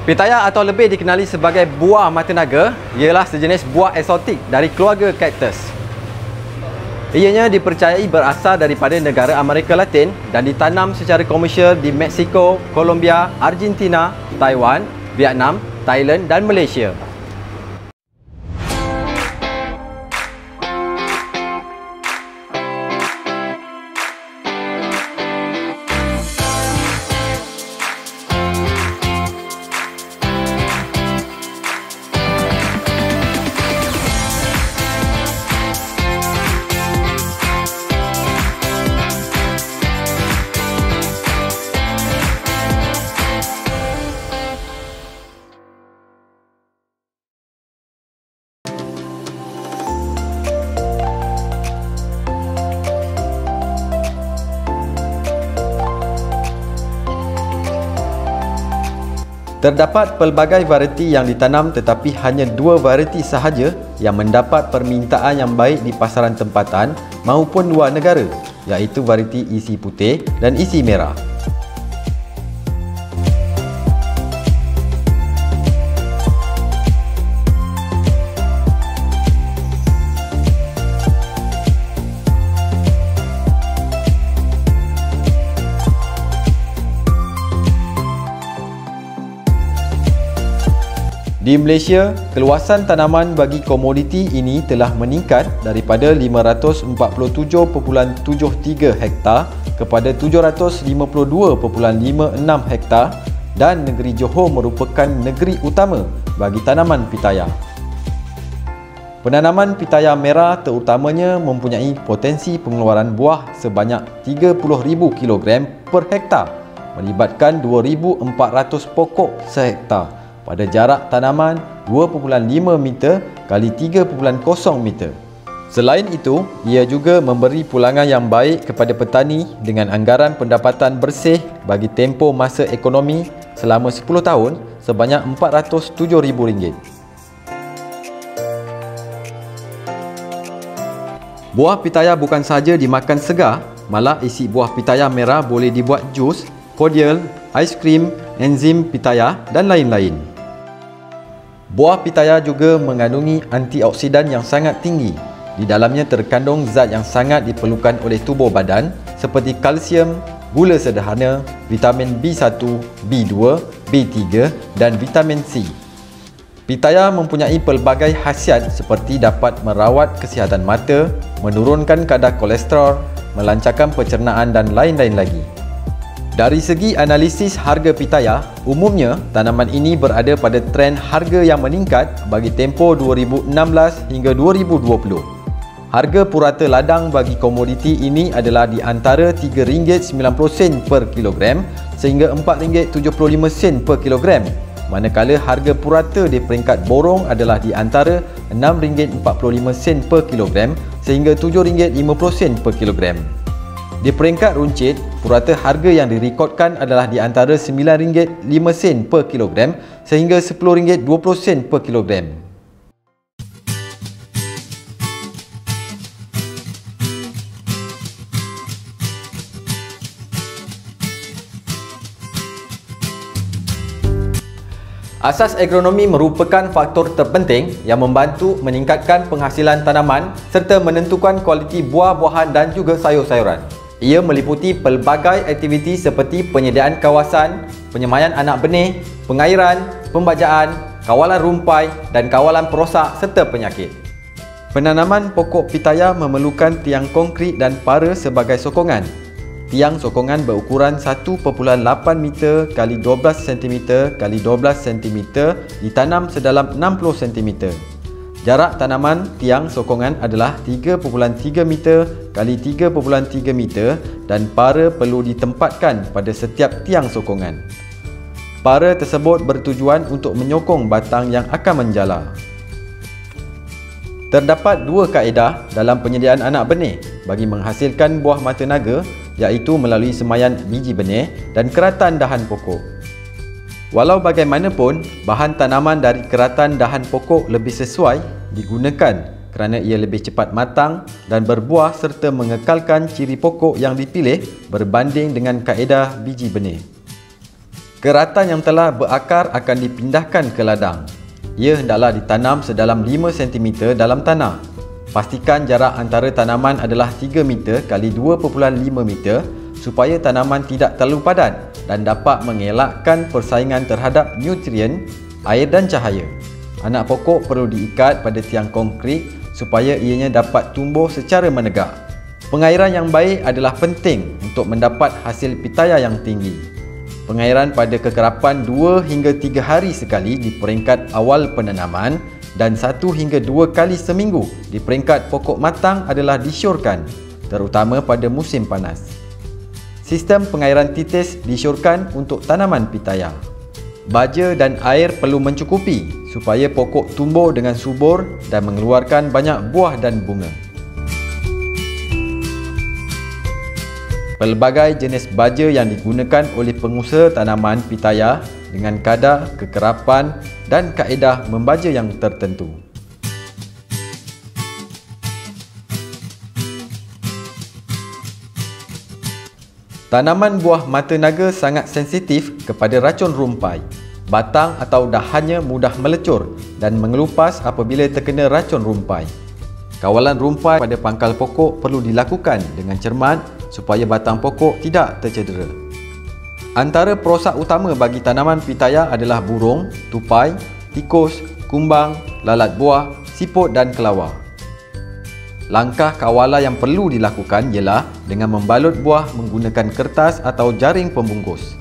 Pitaya atau lebih dikenali sebagai buah mata naga ialah sejenis buah eksotik dari keluarga kaktus. Ianya dipercayai berasal daripada negara Amerika Latin dan ditanam secara komersial di Mexico, Colombia, Argentina, Taiwan, Vietnam, Thailand dan Malaysia. Terdapat pelbagai variti yang ditanam tetapi hanya 2 variti sahaja yang mendapat permintaan yang baik di pasaran tempatan maupun luar negara, iaitu variti isi putih dan isi merah. Di Malaysia, keluasan tanaman bagi komoditi ini telah meningkat daripada 547.73 hektar kepada 752.56 hektar dan negeri Johor merupakan negeri utama bagi tanaman pitaya. Penanaman pitaya merah terutamanya mempunyai potensi pengeluaran buah sebanyak 30,000 kg per hektar, melibatkan 2,400 pokok sehektar pada jarak tanaman 2.5 meter kali 3.0 meter. Selain itu, ia juga memberi pulangan yang baik kepada petani dengan anggaran pendapatan bersih bagi tempoh masa ekonomi selama 10 tahun sebanyak RM407,000. Buah pitaya bukan sahaja dimakan segar, malah isi buah pitaya merah boleh dibuat jus, cordial, aiskrim, enzim pitaya dan lain-lain. Buah pitaya juga mengandungi antioksidan yang sangat tinggi. Di dalamnya terkandung zat yang sangat diperlukan oleh tubuh badan seperti kalsium, gula sederhana, vitamin B1, B2, B3 dan vitamin C. Pitaya mempunyai pelbagai khasiat seperti dapat merawat kesihatan mata, menurunkan kadar kolesterol, melancarkan pencernaan dan lain-lain lagi. Dari segi analisis harga pitaya, umumnya tanaman ini berada pada trend harga yang meningkat bagi tempoh 2016 hingga 2020. Harga purata ladang bagi komoditi ini adalah di antara RM3.90 per kilogram sehingga RM4.75 per kilogram, manakala harga purata di peringkat borong adalah di antara RM6.45 per kilogram sehingga RM7.50 per kilogram. Di peringkat runcit, purata harga yang direkodkan adalah di antara RM9.05 per kilogram sehingga RM10.20 per kilogram. Asas agronomi merupakan faktor terpenting yang membantu meningkatkan penghasilan tanaman serta menentukan kualiti buah-buahan dan juga sayur-sayuran. Ia meliputi pelbagai aktiviti seperti penyediaan kawasan, penyemaian anak benih, pengairan, pembajaan, kawalan rumpai dan kawalan perosak serta penyakit. Penanaman pokok pitaya memerlukan tiang konkrit dan para sebagai sokongan. Tiang sokongan berukuran 1.8 meter x 12 cm x 12 cm ditanam sedalam 60 cm. Jarak tanaman tiang sokongan adalah 3.3 meter x 3.3 meter dan para perlu ditempatkan pada setiap tiang sokongan. Para tersebut bertujuan untuk menyokong batang yang akan menjala. Terdapat 2 kaedah dalam penyediaan anak benih bagi menghasilkan buah mata naga, iaitu melalui semaian biji benih dan keratan dahan pokok. Walau bagaimanapun, bahan tanaman dari keratan dahan pokok lebih sesuai digunakan kerana ia lebih cepat matang dan berbuah serta mengekalkan ciri pokok yang dipilih berbanding dengan kaedah biji benih. Keratan yang telah berakar akan dipindahkan ke ladang. Ia hendaklah ditanam sedalam 5 cm dalam tanah. Pastikan jarak antara tanaman adalah 3 meter kali 2.5 meter supaya tanaman tidak terlalu padat dan dapat mengelakkan persaingan terhadap nutrien, air dan cahaya. Anak pokok perlu diikat pada tiang konkrit supaya ianya dapat tumbuh secara menegak. Pengairan yang baik adalah penting untuk mendapat hasil pitaya yang tinggi. Pengairan pada kekerapan 2 hingga 3 hari sekali di peringkat awal penanaman dan 1 hingga 2 kali seminggu di peringkat pokok matang adalah disyorkan, terutama pada musim panas. Sistem pengairan titis disyorkan untuk tanaman pitaya. Baja dan air perlu mencukupi supaya pokok tumbuh dengan subur dan mengeluarkan banyak buah dan bunga. Pelbagai jenis baja yang digunakan oleh pengusaha tanaman pitaya dengan kadar, kekerapan dan kaedah membaja yang tertentu. Tanaman buah mata naga sangat sensitif kepada racun rumpai. Batang atau dahannya mudah melecur dan mengelupas apabila terkena racun rumpai. Kawalan rumpai pada pangkal pokok perlu dilakukan dengan cermat supaya batang pokok tidak tercedera. Antara perosak utama bagi tanaman pitaya adalah burung, tupai, tikus, kumbang, lalat buah, siput dan kelawar. Langkah kawalan yang perlu dilakukan ialah dengan membalut buah menggunakan kertas atau jaring pembungkus.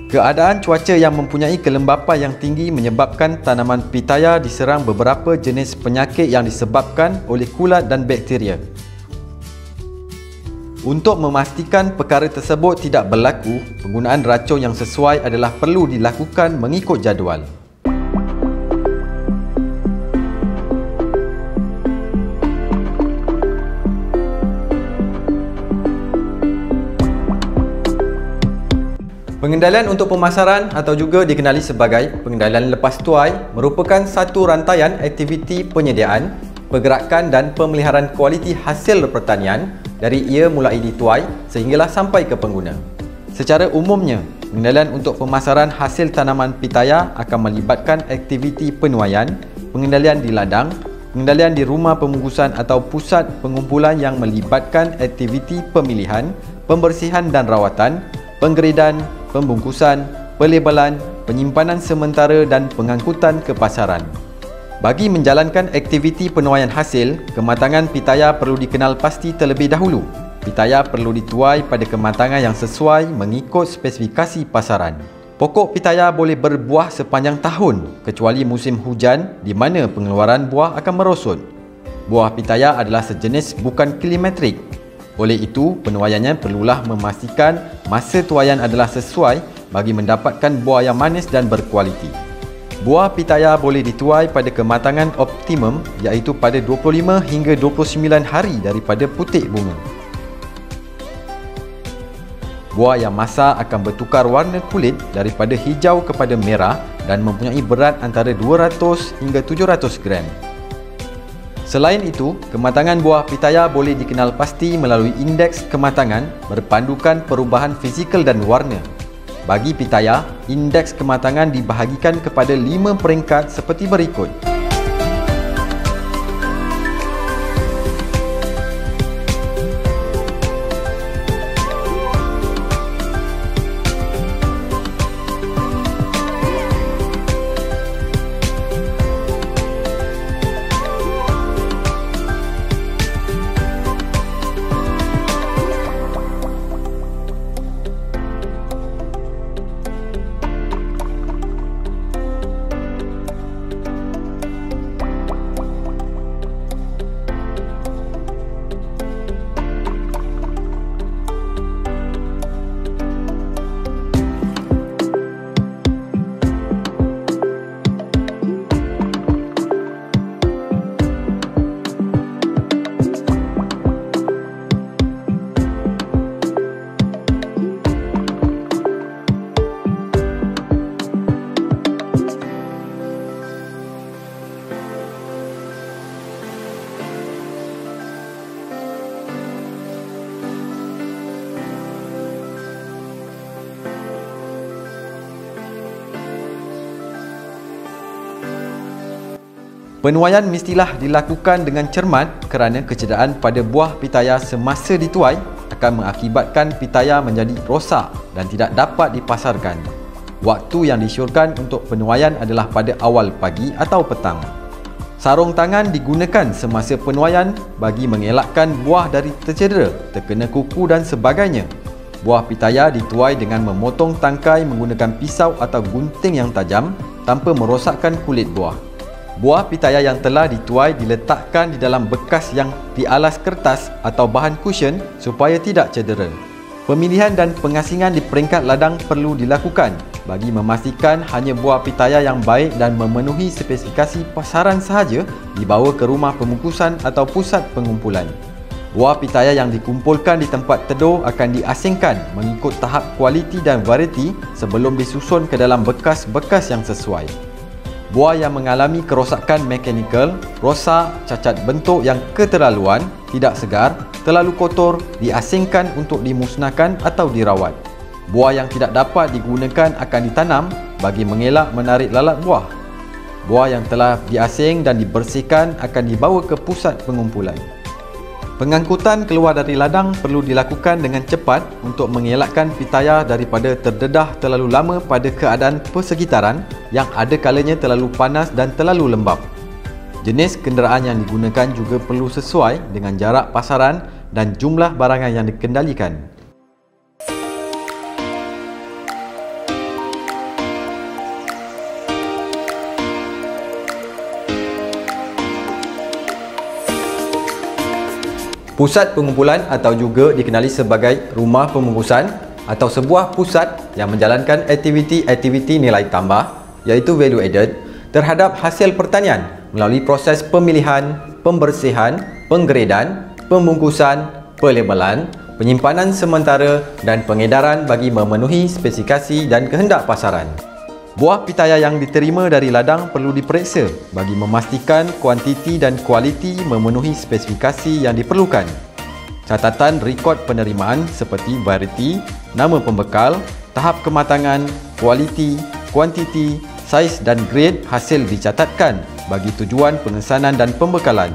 Keadaan cuaca yang mempunyai kelembapan yang tinggi menyebabkan tanaman pitaya diserang beberapa jenis penyakit yang disebabkan oleh kulat dan bakteria. Untuk memastikan perkara tersebut tidak berlaku, penggunaan racun yang sesuai adalah perlu dilakukan mengikut jadual. Pengendalian untuk pemasaran atau juga dikenali sebagai pengendalian lepas tuai merupakan satu rantaian aktiviti penyediaan, pergerakan dan pemeliharaan kualiti hasil pertanian dari ia mulai dituai sehinggalah sampai ke pengguna. Secara umumnya, pengendalian untuk pemasaran hasil tanaman pitaya akan melibatkan aktiviti penuaian, pengendalian di ladang, pengendalian di rumah pembungkusan atau pusat pengumpulan yang melibatkan aktiviti pemilihan, pembersihan dan rawatan, penggeredan, pembungkusan, pelebelan, penyimpanan sementara dan pengangkutan ke pasaran. Bagi menjalankan aktiviti penuaian hasil, kematangan pitaya perlu dikenal pasti terlebih dahulu. Pitaya perlu dituai pada kematangan yang sesuai mengikut spesifikasi pasaran. Pokok pitaya boleh berbuah sepanjang tahun kecuali musim hujan di mana pengeluaran buah akan merosot. Buah pitaya adalah sejenis bukan klimatrik. Oleh itu, penuaiannya perlulah memastikan masa tuaian adalah sesuai bagi mendapatkan buah yang manis dan berkualiti. Buah pitaya boleh dituai pada kematangan optimum iaitu pada 25 hingga 29 hari daripada putik bunga. Buah yang masak akan bertukar warna kulit daripada hijau kepada merah dan mempunyai berat antara 200 hingga 700 gram. Selain itu, kematangan buah pitaya boleh dikenal pasti melalui indeks kematangan berpandukan perubahan fizikal dan warna. Bagi pitaya, indeks kematangan dibahagikan kepada 5 peringkat seperti berikut. Penuaian mestilah dilakukan dengan cermat kerana kecederaan pada buah pitaya semasa dituai akan mengakibatkan pitaya menjadi rosak dan tidak dapat dipasarkan. Waktu yang disyorkan untuk penuaian adalah pada awal pagi atau petang. Sarung tangan digunakan semasa penuaian bagi mengelakkan buah dari tercedera, terkena kuku dan sebagainya. Buah pitaya dituai dengan memotong tangkai menggunakan pisau atau gunting yang tajam tanpa merosakkan kulit buah. Buah pitaya yang telah dituai diletakkan di dalam bekas yang dialas kertas atau bahan cushion supaya tidak cedera. Pemilihan dan pengasingan di peringkat ladang perlu dilakukan bagi memastikan hanya buah pitaya yang baik dan memenuhi spesifikasi pasaran sahaja dibawa ke rumah pembungkusan atau pusat pengumpulan. Buah pitaya yang dikumpulkan di tempat teduh akan diasingkan mengikut tahap kualiti dan varieti sebelum disusun ke dalam bekas-bekas yang sesuai. Buah yang mengalami kerosakan mekanikal, rosak, cacat bentuk yang keterlaluan, tidak segar, terlalu kotor, diasingkan untuk dimusnahkan atau dirawat. Buah yang tidak dapat digunakan akan ditanam bagi mengelak menarik lalat buah. Buah yang telah diasing dan dibersihkan akan dibawa ke pusat pengumpulan. Pengangkutan keluar dari ladang perlu dilakukan dengan cepat untuk mengelakkan pitaya daripada terdedah terlalu lama pada keadaan persekitaran yang ada kalanya terlalu panas dan terlalu lembap. Jenis kenderaan yang digunakan juga perlu sesuai dengan jarak pasaran dan jumlah barangan yang dikendalikan. Pusat pengumpulan atau juga dikenali sebagai rumah pembungkusan atau sebuah pusat yang menjalankan aktiviti-aktiviti nilai tambah iaitu value added terhadap hasil pertanian melalui proses pemilihan, pembersihan, penggradan, pembungkusan, pelabelan, penyimpanan sementara dan pengedaran bagi memenuhi spesifikasi dan kehendak pasaran. Buah pitaya yang diterima dari ladang perlu diperiksa bagi memastikan kuantiti dan kualiti memenuhi spesifikasi yang diperlukan. Catatan rekod penerimaan seperti varieti, nama pembekal, tahap kematangan, kualiti, kuantiti, saiz dan grade hasil dicatatkan bagi tujuan pengesanan dan pembekalan.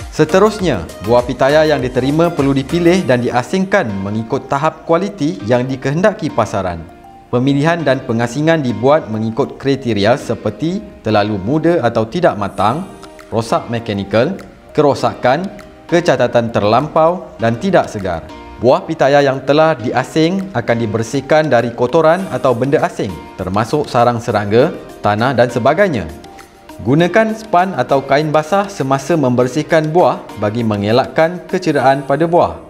Seterusnya, buah pitaya yang diterima perlu dipilih dan diasingkan mengikut tahap kualiti yang dikehendaki pasaran. Pemilihan dan pengasingan dibuat mengikut kriteria seperti terlalu muda atau tidak matang, rosak mekanikal, kerosakan, kecacatan terlampau dan tidak segar. Buah pitaya yang telah diasing akan dibersihkan dari kotoran atau benda asing, termasuk sarang serangga, tanah dan sebagainya. Gunakan span atau kain basah semasa membersihkan buah bagi mengelakkan kecederaan pada buah.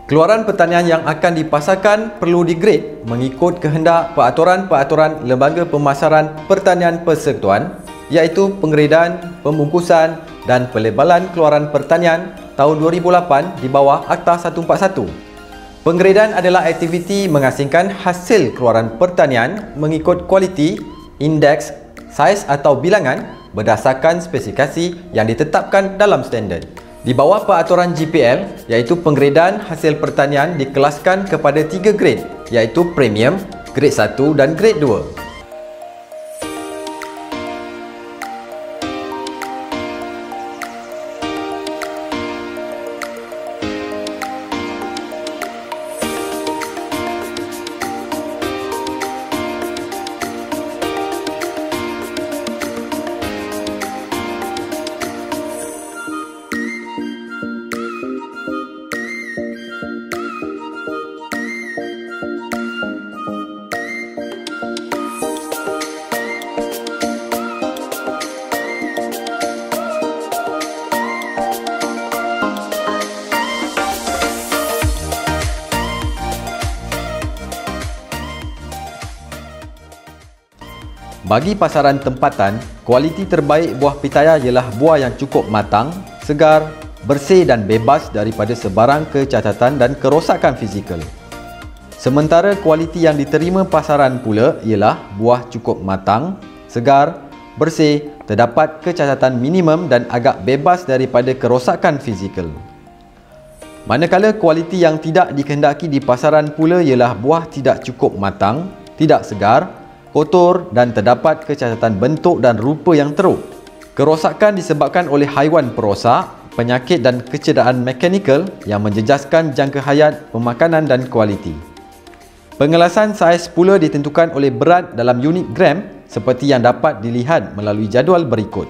Keluaran pertanian yang akan dipasarkan perlu digrade mengikut kehendak peraturan-peraturan Lembaga Pemasaran Pertanian Persekutuan iaitu Penggradan, Pembungkusan dan Pelabelan Keluaran Pertanian tahun 2008 di bawah Akta 141. Penggradan adalah aktiviti mengasingkan hasil keluaran pertanian mengikut kualiti, indeks, saiz atau bilangan berdasarkan spesifikasi yang ditetapkan dalam standard. Di bawah peraturan GPL, iaitu penggradan hasil pertanian dikelaskan kepada 3 grade, iaitu premium, grade 1 dan grade 2. Bagi pasaran tempatan, kualiti terbaik buah pitaya ialah buah yang cukup matang, segar, bersih dan bebas daripada sebarang kecacatan dan kerosakan fizikal. Sementara kualiti yang diterima pasaran pula ialah buah cukup matang, segar, bersih, terdapat kecacatan minimum dan agak bebas daripada kerosakan fizikal. Manakala kualiti yang tidak dikehendaki di pasaran pula ialah buah tidak cukup matang, tidak segar, kotor dan terdapat kecacatan bentuk dan rupa yang teruk. Kerosakan disebabkan oleh haiwan perosak, penyakit dan kecederaan mekanikal yang menjejaskan jangka hayat pemakanan dan kualiti. Pengelasan saiz pula ditentukan oleh berat dalam unit gram seperti yang dapat dilihat melalui jadual berikut.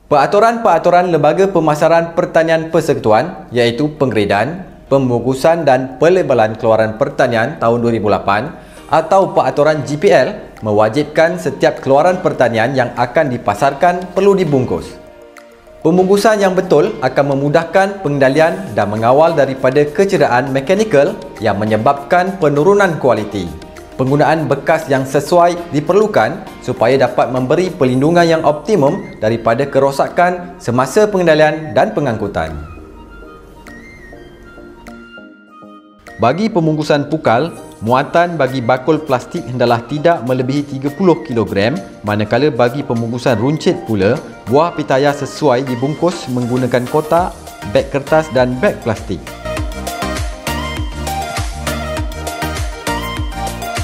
Peraturan-peraturan Lembaga Pemasaran Pertanian Persekutuan iaitu Penggradean, Pembungkusan dan Pelebelan Keluaran Pertanian tahun 2008 atau Peraturan GPL mewajibkan setiap keluaran pertanian yang akan dipasarkan perlu dibungkus. Pembungkusan yang betul akan memudahkan pengendalian dan mengawal daripada kecederaan mekanikal yang menyebabkan penurunan kualiti. Penggunaan bekas yang sesuai diperlukan supaya dapat memberi perlindungan yang optimum daripada kerosakan semasa pengendalian dan pengangkutan. Bagi pembungkusan pukal, muatan bagi bakul plastik hendaklah tidak melebihi 30 kg, manakala bagi pembungkusan runcit pula, buah pitaya sesuai dibungkus menggunakan kotak, beg kertas dan beg plastik.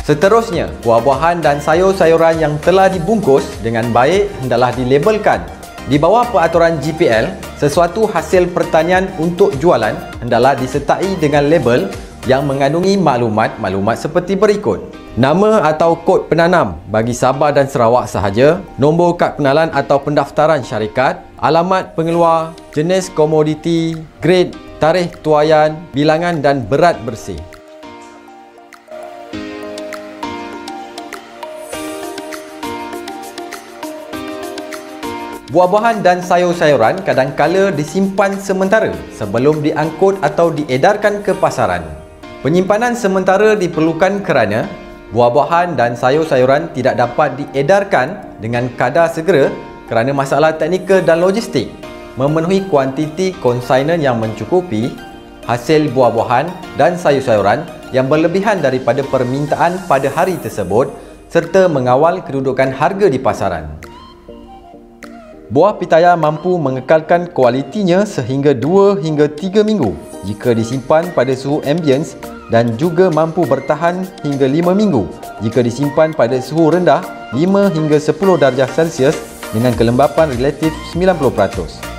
Seterusnya, buah-buahan dan sayur-sayuran yang telah dibungkus dengan baik hendaklah dilabelkan. Di bawah peraturan GPL, sesuatu hasil pertanian untuk jualan hendaklah disertai dengan label yang mengandungi maklumat-maklumat seperti berikut. Nama atau kod penanam bagi Sabah dan Sarawak sahaja, nombor kad pengenalan atau pendaftaran syarikat, alamat pengeluar, jenis komoditi, grade, tarikh tuaian, bilangan dan berat bersih. Buah-buahan dan sayur-sayuran kadangkala disimpan sementara sebelum diangkut atau diedarkan ke pasaran. Penyimpanan sementara diperlukan kerana buah-buahan dan sayur-sayuran tidak dapat diedarkan dengan kadar segera kerana masalah teknikal dan logistik, memenuhi kuantiti konsainen yang mencukupi, hasil buah-buahan dan sayur-sayuran yang berlebihan daripada permintaan pada hari tersebut serta mengawal kedudukan harga di pasaran. Buah pitaya mampu mengekalkan kualitinya sehingga 2 hingga 3 minggu jika disimpan pada suhu ambience dan juga mampu bertahan hingga 5 minggu jika disimpan pada suhu rendah 5 hingga 10 darjah Celsius dengan kelembapan relatif 90%.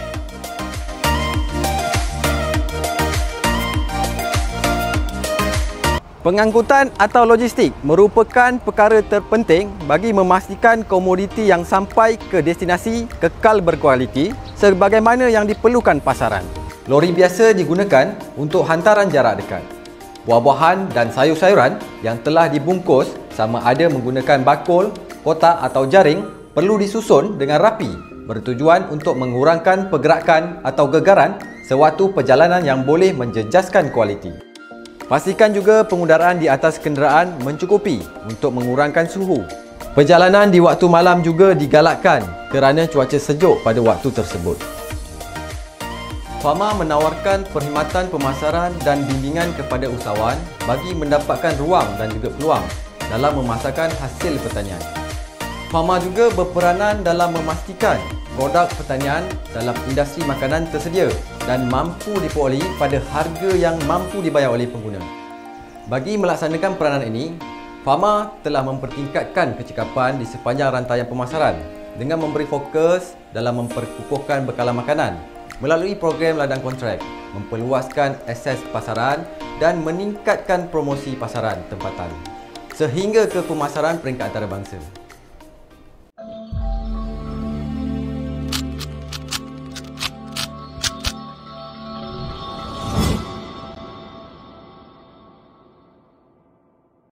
Pengangkutan atau logistik merupakan perkara terpenting bagi memastikan komoditi yang sampai ke destinasi kekal berkualiti sebagaimana yang diperlukan pasaran. Lori biasa digunakan untuk hantaran jarak dekat. Buah-buahan dan sayur-sayuran yang telah dibungkus sama ada menggunakan bakul, kotak atau jaring perlu disusun dengan rapi bertujuan untuk mengurangkan pergerakan atau gegaran sewaktu perjalanan yang boleh menjejaskan kualiti. Pastikan juga pengudaraan di atas kenderaan mencukupi untuk mengurangkan suhu. Perjalanan di waktu malam juga digalakkan kerana cuaca sejuk pada waktu tersebut. Fama menawarkan perkhidmatan pemasaran dan bimbingan kepada usahawan bagi mendapatkan ruang dan juga peluang dalam memasarkan hasil pertanian. Fama juga berperanan dalam memastikan produk pertanian dalam industri makanan tersedia dan mampu diperoleh pada harga yang mampu dibayar oleh pengguna. Bagi melaksanakan peranan ini, Fama telah mempertingkatkan kecekapan di sepanjang rantaian pemasaran dengan memberi fokus dalam memperkukuhkan bekalan makanan melalui program ladang kontrak, memperluaskan akses pasaran dan meningkatkan promosi pasaran tempatan sehingga ke pemasaran peringkat antarabangsa.